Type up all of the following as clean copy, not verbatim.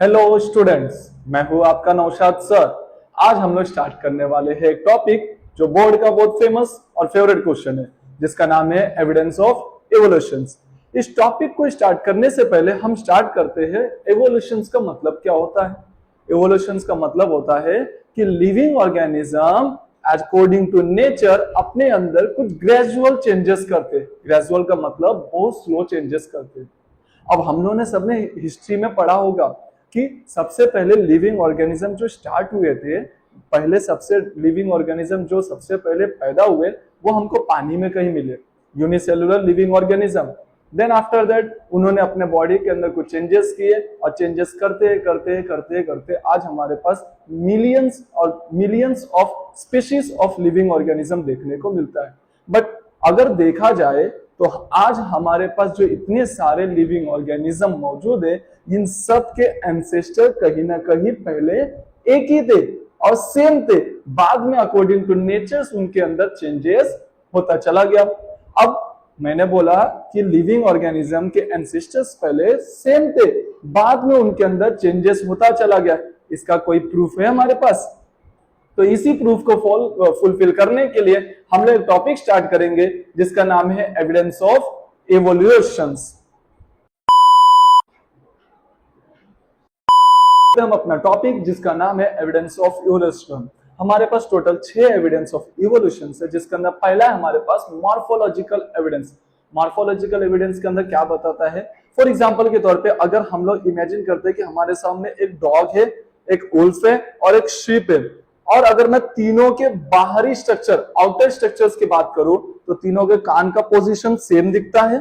Hello students, मैं हूं आपका नौशाद सर। आज हम लोग स्टार्ट करने वाले हैं एक टॉपिक जो बोर्ड का बहुत फेमस और फेवरेट क्वेश्चन है, जिसका नाम है एविडेंस ऑफ एवोल्यूशंस। इस टॉपिक को स्टार्ट करने से पहले हम स्टार्ट करते हैं एवोल्यूशंस का मतलब क्या होता है। एवोल्यूशंस का मतलब होता है कि living organism according to nature अपने अंदर कुछ ग्रेजुअल चेंजेस करते। ग्रेजुअल का मतलब बहुत स्लो चेंजेस करते। अब हम लोगों ने सबने हिस्ट्री में पढ़ा होगा कि सबसे पहले लिविंग ऑर्गेनिज्म जो स्टार्ट हुए थे, पहले सबसे लिविंग ऑर्गेनिज्म जो सबसे पहले पैदा हुए वो हमको पानी में कहीं मिले, unicellular living organism. Then after that उन्होंने अपने बॉडी के अंदर कुछ चेंजेस किए और चेंजेस करते करते करते करते आज हमारे पास millions of species of living organism देखने को मिलता है। बट अगर देखा जाए तो आज हमारे पास जो इतने सारे लिविंग ऑर्गेनिज्म मौजूद है, इन सब के एंसेस्टर कहीं ना कहीं पहले एक ही थे और सेम थे। बाद में अकॉर्डिंग टू नेचर उनके अंदर चेंजेस होता चला गया। अब मैंने बोला कि लिविंग ऑर्गेनिज्म के एंसेस्टर्स पहले सेम थे, बाद में उनके अंदर चेंजेस होता चला गया। इसका कोई प्रूफ है हमारे पास? तो इसी प्रूफ को फुलफिल करने के लिए हम लोग टॉपिक स्टार्ट करेंगे जिसका नाम है एविडेंस ऑफ एवोल्यूशंस। हम अपना टॉपिक जिसका नाम है एविडेंस ऑफ इवोल्यूशन। हमारे पास टोटल 6 एविडेंस ऑफ इवोल्यूशन है, जिसके अंदर पहला है हमारे पास मॉर्फोलॉजिकल एविडेंस। मॉर्फोलॉजिकल एविडेंस के अंदर क्या बताता है? फॉर एग्जांपल के तौर पे अगर हम लोग इमेजिन करते हैं कि हमारे सामने एक डॉग है, एक वुल्फ है और एक शीप है, और अगर मैं तीनों के बाहरी स्ट्रक्चर, आउटर स्ट्रक्चर्स की बात करूं तो तीनों के कान का पोजीशन सेम दिखता है,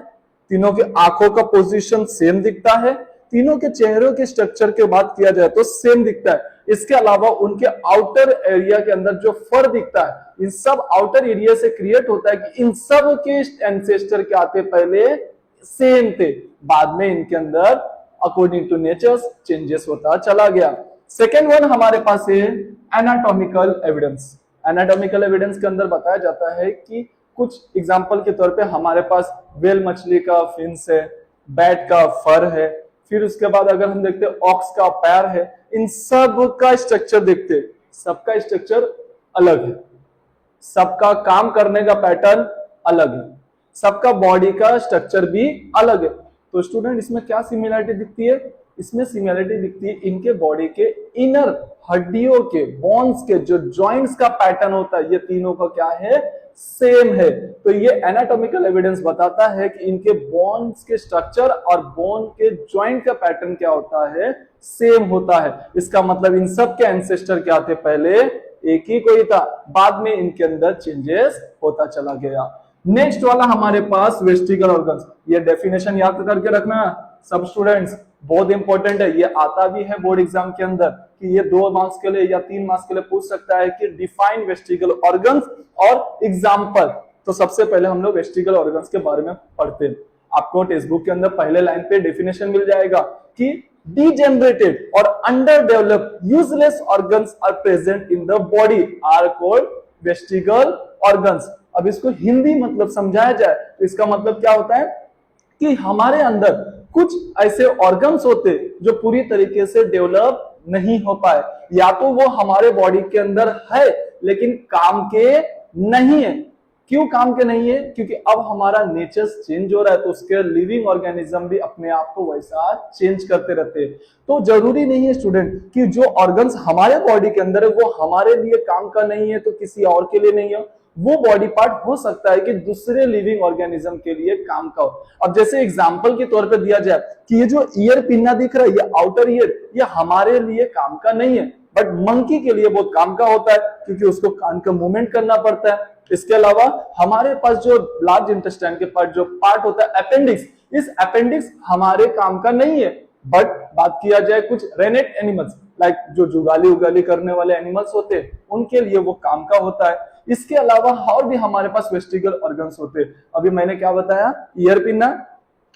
तीनों के आंखों का पोजीशन सेम दिखता है, तीनों के चेहरों के स्ट्रक्चर की बात किया जाए तो सेम दिखता है। इसके अलावा उनके आउटर एरिया के अंदर जो फर दिखता है, इन सब आउटर एरिया से क्रिएट होता है कि इन सब के एंसेस्टर क्या थे, पहले सेम थे, बाद में इनके अंदर अकॉर्डिंग टू नेचर चेंजेस होता चला गया। सेकेंड वन हमारे पास है एनाटॉमिकल एविडेंस। एनाटॉमिकल एविडेंस के अंदर बताया जाता है कि कुछ एग्जांपल के तौर पे हमारे पास व्हेल मछली का फिन्स है, बैट का फर है, फिर उसके बाद अगर हम देखते हैं ऑक्स का पैर है। इन सब का स्ट्रक्चर देखते, सबका स्ट्रक्चर अलग है, सबका काम करने का पैटर्न अलग है, सबका बॉडी का स्ट्रक्चर भी अलग है। तो स्टूडेंट इसमें क्या सिमिलरिटी दिखती है? इसमें सिमिलरिटी दिखती है इनके बॉडी के इनर हड्डियों के, बोन्स के जो जॉइंट्स का पैटर्न होता है, ये तीनों का क्या है, सेम है। तो ये एनाटॉमिकल एविडेंस बताता है कि इनके बोन्स के स्ट्रक्चर और बोन के जॉइंट का पैटर्न क्या होता है, सेम होता है। इसका मतलब इन सब के एंसेस्टर क्या थे, पहले एक ही कोई था, बाद में इनके अंदर चेंजेस होता चला गया। नेक्स्ट वाला हमारे पास वेस्टिगल ऑर्गन्स। ये डेफिनेशन याद करके रखना सब स्टूडेंट्स, बहुत इंपॉर्टेंट है। ये आता भी है बोर्ड एग्जाम के अंदर कि ये 2 मार्क्स के लिए या 3 मार्क्स के लिए पूछ सकता है कि डिफाइन वेस्टिगल ऑर्गन्स और एग्जांपल। तो सबसे पहले हम लोग वेस्टिगल ऑर्गन्स के बारे में पढ़ते हैं। आपको टेक्स्ट बुक के अंदर पहले लाइन पे डेफिनेशन मिल जाएगा कि degenerated और underdeveloped useless organs are present in the body are called vestigial organs। अब इसको हिंदी मतलब समझाया जाए तो इसका मतलब क्या होता है कि हमारे अंदर कुछ ऐसे ऑर्गन्स होते जो पूरी तरीके से डेवलप नहीं हो पाए, या तो वो हमारे बॉडी के अंदर है लेकिन काम के नहीं है। क्यों काम के नहीं है? क्योंकि अब हमारा नेचर चेंज हो रहा है, तो उसके लिविंग ऑर्गेनिज्म भी अपने आप को वैसा चेंज करते रहते हैं। तो जरूरी नहीं है स्टूडेंट कि जो ऑर्गन्स हमारे बॉडी के अंदर है वो हमारे लिए काम का नहीं है तो किसी और के लिए नहीं है। वो बॉडी पार्ट हो सकता है कि दूसरे लिविंग ऑर्गेनिज्म के लिए काम का हो। अब जैसे एग्जांपल के तौर पे दिया जाए कि ये जो ईयर पिन्ना दिख रहा है, ये आउटर ईयर, ये हमारे लिए काम का नहीं है, बट मंकी के लिए बहुत काम का होता है क्योंकि उसको कान का मूवमेंट करना पड़ता है। इसके अलावा हमारे पास जो लार्ज इंटेस्टाइन के पार्ट जो पार्ट होता है अपेंडिक्स, इस अपेंडिक्स हमारे काम का नहीं है। बट बात किया जाए कुछ रेनेट एनिमल्स लाइक जो जुगाली उगाली करने वाले एनिमल्स होते हैं, उनके लिए वो काम का होता है। इसके अलावा और भी हमारे पास वेस्टिगल ऑर्गन्स होते हैं। अभी मैंने क्या बताया, ईयर पिन्ना,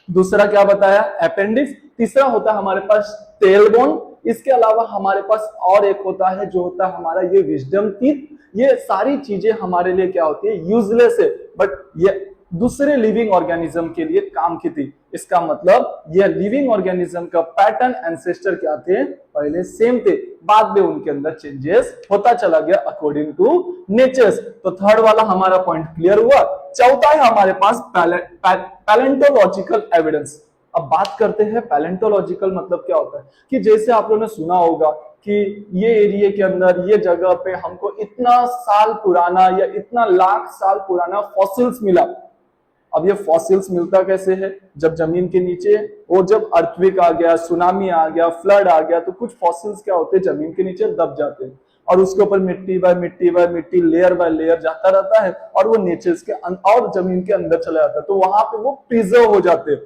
दूसरा क्या बताया, अपेंडिक्स, तीसरा होता है हमारे पास टेल बोन। इसके अलावा हमारे पास और एक होता है जो होता है हमारा ये विजडम टीथ। ये सारी चीजें हमारे लिए क्या होती है, यूजलेस है, बट ये दूसरे लिविंग ऑर्गेनिज्म के लिए काम की थी। इसका मतलब ये लिविंग ऑर्गेनिज्म का पैटर्न एंसेस्टर क्या थे, पहले सेम थे, बाद में उनके अंदर चेंजेस होता चला गया अकॉर्डिंग टू नेचर्स। तो थर्ड वाला हमारा पॉइंट क्लियर हुआ। चौथा है हमारे पास पैलेंटोलॉजिकल एविडेंस। अब बात करते हैं पैलेंटोलॉजिकल मतलब क्या होता है, कि जैसे आप लोगों ने सुना होगा कि ये एरिया के अंदर ये जगह पे हमको इतना साल पुराना या इतना लाख साल पुराना फॉसिल्स मिला। अब ये फॉसिल्स मिलता कैसे है, जब जमीन के नीचे वो जब अर्थक्वेक आ गया, सुनामी आ गया, फ्लड आ गया, तो कुछ फॉसिल्स क्या होते हैं जमीन के नीचे दब जाते हैं और उसके ऊपर मिट्टी बाय मिट्टी बाय मिट्टी, लेयर बाय लेयर जाता रहता है और वो नेचर के और जमीन के अंदर चला जाता है। तो वहां पे वो प्रिजर्व हो जाते हैं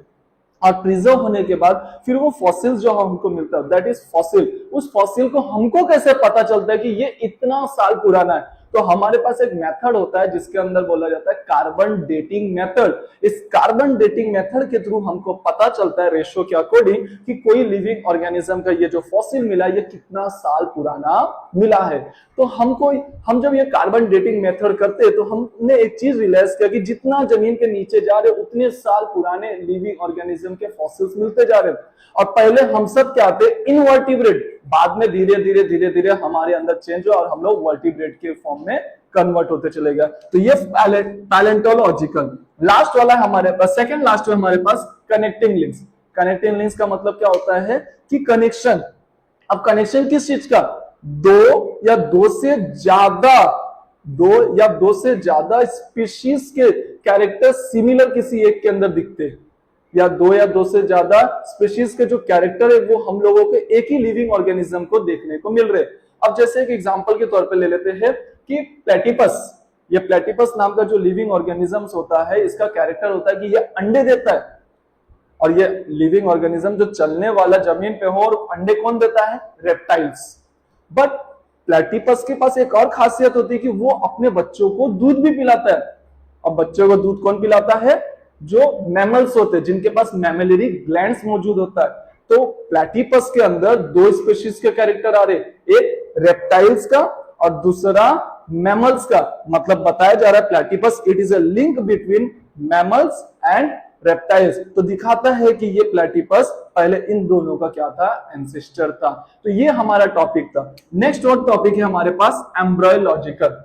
और प्रिजर्व होने के बाद फिर वो फॉसिल्स जो हमको मिलता है दैट इज फॉसिल। उस फॉसिल को हमको कैसे पता चलता है कि ये इतना साल पुराना है, तो हमारे पास एक मेथड होता है जिसके अंदर बोला जाता है कार्बन डेटिंग मेथड। इस कार्बन डेटिंग मेथड के थ्रू हमको पता चलता है रेशो के अकॉर्डिंग कि कोई लिविंग ऑर्गेनिज्म का ये जो फॉसिल मिला ये कितना साल पुराना मिला है। तो हम जब ये कार्बन डेटिंग मेथड करते हैं तो हमने एक चीज रियलाइज किया कि जितना जमीन के नीचे जा रहे उतने साल पुराने लिविंग ऑर्गेनिज्म के फॉसिल्स मिलते जा रहे हैं। और पहले हम सब क्या थे, इनवर्टिब्रेट, बाद में धीरे धीरे धीरे धीरे हमारे अंदर चेंज हुआ और हम लोग वर्टिब्रेट के फॉर्म में कन्वर्ट होते चले गए। तो ये पैलेंटोलॉजिकल। लास्ट वाला है हमारे पास, सेकंड लास्ट में हमारे पास कनेक्टिंग लिंक्स। कनेक्टिंग लिंक्स का मतलब क्या होता है कि कनेक्शन। अब कनेक्शन किस चीज का, दो या दो से ज्यादा स्पीशीज के कैरेक्टर सिमिलर किसी एक के अंदर दिखते हैं, या दो से ज्यादा स्पीशीज के जो कैरेक्टर है वो हम लोगों के एक ही लिविंग ऑर्गेनिज्म को देखने को मिल रहे। अब जैसे एक एग्जांपल के तौर पे ले लेते हैं कि प्लेटिपस, ये प्लेटिपस नाम का जो लिविंग ऑर्गेनिज्म होता है इसका कैरेक्टर होता है कि ये अंडे देता है। और ये लिविंग ऑर्गेनिज्म जो चलने वाला जमीन पे हो, और अंडे कौन देता है, रेप्टाइल्स। बट प्लेटिपस के पास एक और खासियत होती है कि वो अपने बच्चों को दूध भी पिलाता है। अब बच्चों को दूध कौन पिलाता है, जो मैमल्स होते हैं जिनके पास मैमेलरी ग्लैंड्स मौजूद होता है। तो प्लेटिपस के अंदर दो स्पीशीज के कैरेक्टर आ रहे, एक रेप्टाइल्स का और दूसरा मैमल्स का। मतलब बताया जा रहा है platypus it is a link between mammals and reptiles. तो दिखाता है कि ये प्लेटिपस पहले इन दोनों का क्या था, एंसेस्टर था। तो ये हमारा टॉपिक था। नेक्स्ट और टॉपिक है हमारे पास एम्ब्रायोलॉजिकल।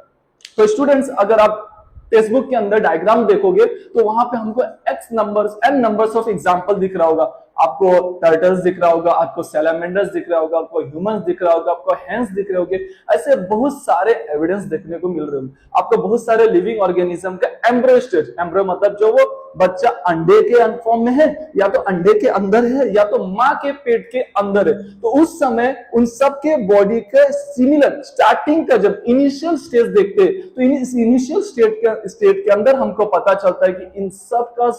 तो स्टूडेंट्स अगर आप टेक्स्ट के अंदर डायग्राम देखोगे तो वहां पे हमको n नंबर्स ऑफ एग्जांपल दिख रहा होगा। आपको टर्टल्स दिख रहा होगा, आपको सैलामेंडर्स दिख रहा होगा, आपको ह्यूमंस दिख रहा होगा, आपको हैंस दिख रहे होंगे। ऐसे बहुत सारे एविडेंस देखने को मिल रहे होंगे आपको। बहुत सारे लिविंग ऑर्गेनिज्म का एम्ब्रियो स्टेज, एम्ब्रियो मतलब जो वो बच्चा अंडे के फॉर्म में है, या तो अंडे के अंदर है, या तो माँ के पेट के अंदर है। तो उस समय उन सब के बॉडी के सिमिलर स्टार्टिंग का जब इनिशियल स्टेज देखते हैं तो इनिशियल स्टेट के अंदर हमको पता चलता है कि इन सब का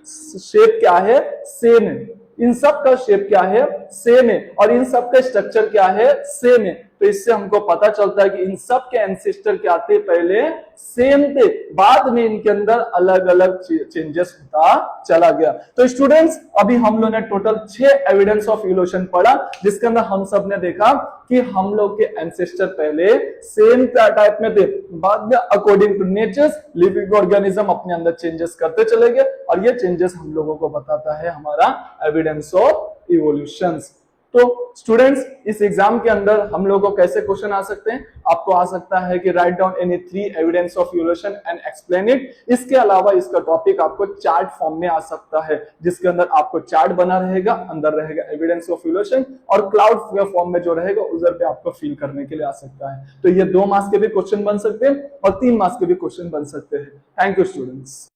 शेप क्या है, सेम है। इन सब का शेप क्या है, सेम है। और इन सब का स्ट्रक्चर क्या है, सेम है। तो इससे हमको पता चलता है कि इन सब के एंसेस्टर क्या थे, पहले सेम थे, बाद में इनके अंदर अलग अलग चेंजेस होता चला गया। तो स्टूडेंट्स अभी हम लोगों ने टोटल 6 एविडेंस ऑफ इवोल्यूशन पढ़ा, जिसके अंदर हम सब ने देखा कि हम लोग के एंसेस्टर पहले सेम टाइप में थे, बाद में according to nature's living organism अपने अंदर चेंजेस करते चले गए। और ये चेंजेस हम लोगों को बताता है हमारा एविडेंस ऑफ इवोल्यूशन। तो स्टूडेंट्स इस एग्जाम के अंदर हम लोगों को कैसे क्वेश्चन आ सकते हैं, आपको आ सकता है कि write down any 3 evidence of evolution and explain it. इसके अलावा इसका टॉपिक आपको चार्ट फॉर्म में आ सकता है, जिसके अंदर आपको चार्ट बना रहेगा, अंदर रहेगा एविडेंस ऑफ इवोल्यूशन, और क्लाउड फॉर्म में जो रहेगा उधर पे आपको फिल करने के लिए आ सकता है। तो ये 2 मार्क्स के भी क्वेश्चन बन सकते हैं और 3 मार्क्स के भी क्वेश्चन बन सकते हैं। Thank you students.